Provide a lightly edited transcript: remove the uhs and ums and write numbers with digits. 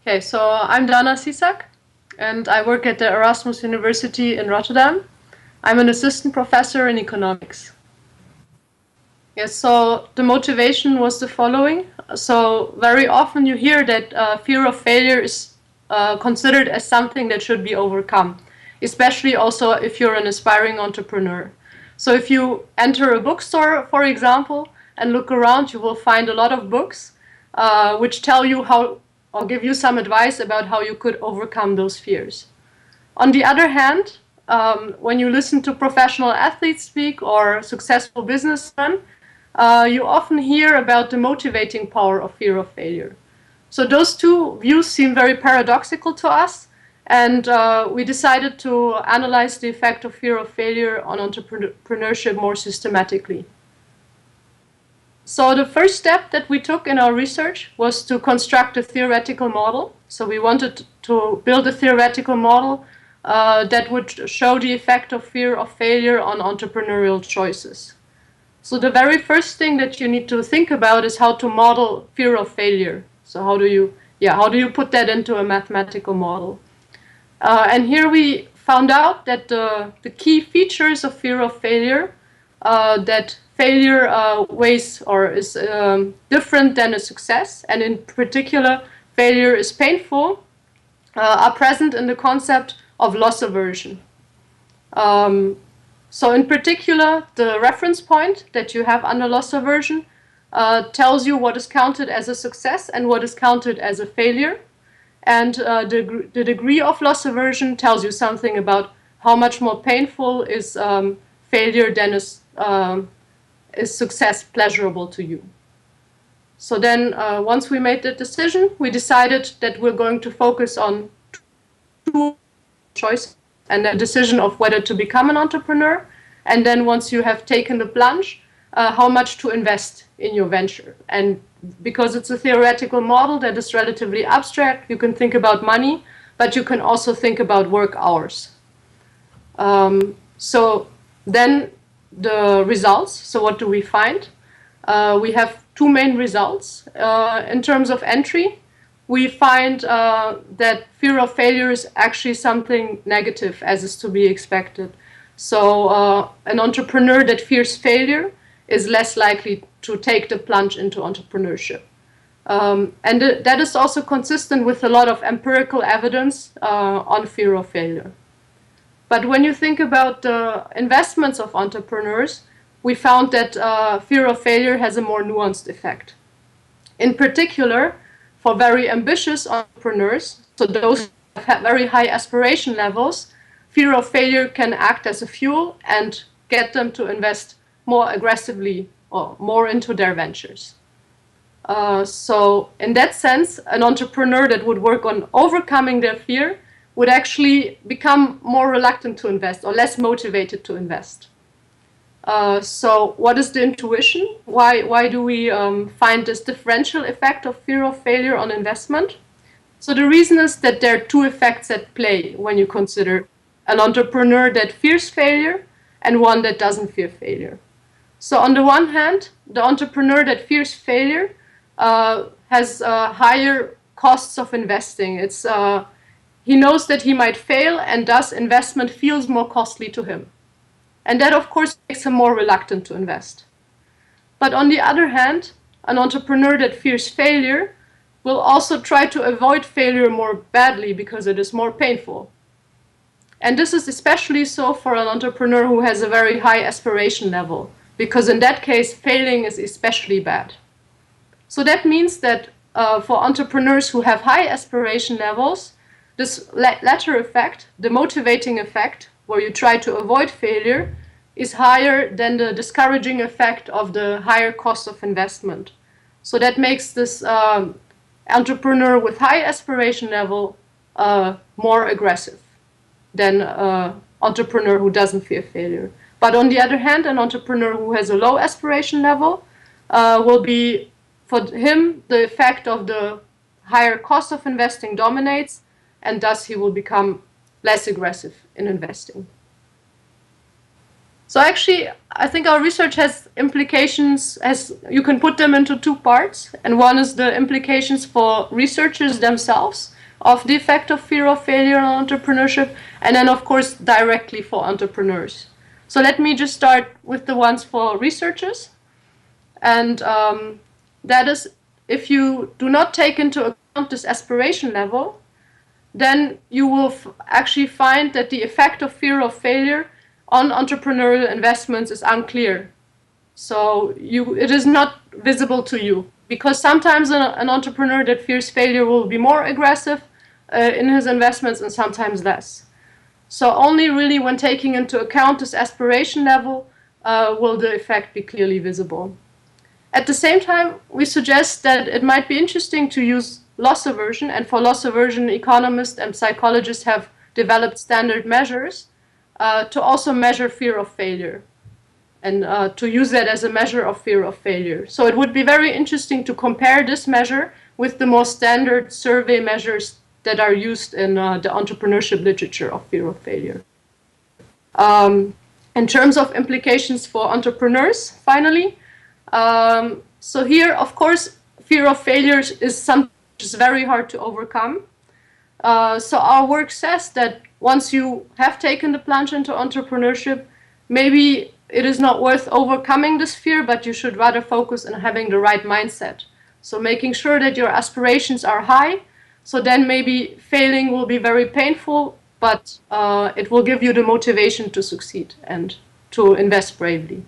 Okay, so I'm Dana Sisak, and I work at the Erasmus University in Rotterdam. I'm an assistant professor in economics. Yes, so the motivation was the following. So very often you hear that fear of failure is considered as something that should be overcome, especially also if you're an aspiring entrepreneur. So if you enter a bookstore, for example, and look around, you will find a lot of books which tell you how, or give you some advice about how you could overcome those fears. On the other hand, when you listen to professional athletes speak or successful businessmen, you often hear about the motivating power of fear of failure. So those two views seem very paradoxical to us, and we decided to analyze the effect of fear of failure on entrepreneurship more systematically. So the first step that we took in our research was to construct a theoretical model. So we wanted to build a theoretical model that would show the effect of fear of failure on entrepreneurial choices. So the very first thing that you need to think about is how to model fear of failure. So how do you put that into a mathematical model? And here we found out that the key features of fear of failure, that failure weighs or is different than a success, and in particular, failure is painful, are present in the concept of loss aversion. So in particular, the reference point that you have under loss aversion tells you what is counted as a success and what is counted as a failure. And the degree of loss aversion tells you something about how much more painful is failure than is success pleasurable to you. So then once we made the decision, we decided that we're going to focus on two choices and the decision of whether to become an entrepreneur. And then once you have taken the plunge, how much to invest in your venture. And because it's a theoretical model that is relatively abstract, you can think about money, but you can also think about work hours. So then the results, so what do we find? We have two main results. In terms of entry, we find that fear of failure is actually something negative, as is to be expected. So an entrepreneur that fears failure is less likely to take the plunge into entrepreneurship. And that is also consistent with a lot of empirical evidence on fear of failure. But when you think about the investments of entrepreneurs, we found that fear of failure has a more nuanced effect. In particular, for very ambitious entrepreneurs, so those who have very high aspiration levels, fear of failure can act as a fuel and get them to invest more aggressively or more into their ventures. So in that sense, an entrepreneur that would work on overcoming their fear would actually become more reluctant to invest or less motivated to invest. So what is the intuition? Why do we find this differential effect of fear of failure on investment? So the reason is that there are two effects at play when you consider an entrepreneur that fears failure and one that doesn't fear failure. So on the one hand, the entrepreneur that fears failure has higher costs of investing. He knows that he might fail, and thus investment feels more costly to him. And that, of course, makes him more reluctant to invest. But on the other hand, an entrepreneur that fears failure will also try to avoid failure more badly because it is more painful. And this is especially so for an entrepreneur who has a very high aspiration level, because in that case, failing is especially bad. So that means that for entrepreneurs who have high aspiration levels, this latter effect, the motivating effect, where you try to avoid failure, is higher than the discouraging effect of the higher cost of investment. So that makes this entrepreneur with high aspiration level more aggressive than an entrepreneur who doesn't fear failure. But on the other hand, an entrepreneur who has a low aspiration level will be, for him, the effect of the higher cost of investing dominates, and thus he will become less aggressive in investing. So actually, I think our research has implications, you can put them into two parts. And one is the implications for researchers themselves. of the effect of fear of failure on entrepreneurship, and then of course directly for entrepreneurs. So let me just start with the ones for researchers. And that is, if you do not take into account this aspiration level, then you will actually find that the effect of fear of failure on entrepreneurial investments is unclear. So it is not visible to you, because sometimes an entrepreneur that fears failure will be more aggressive in his investments and sometimes less. So only really when taking into account this aspiration level will the effect be clearly visible. At the same time, we suggest that it might be interesting to use loss aversion, and for loss aversion, economists and psychologists have developed standard measures to also measure fear of failure, and to use that as a measure of fear of failure. So it would be very interesting to compare this measure with the more standard survey measures that are used in the entrepreneurship literature of fear of failure. In terms of implications for entrepreneurs, finally, so here, of course, fear of failure is something which is very hard to overcome. So our work says that once you have taken the plunge into entrepreneurship, maybe it is not worth overcoming this fear, but you should rather focus on having the right mindset. So making sure that your aspirations are high, so then maybe failing will be very painful, but it will give you the motivation to succeed and to invest bravely.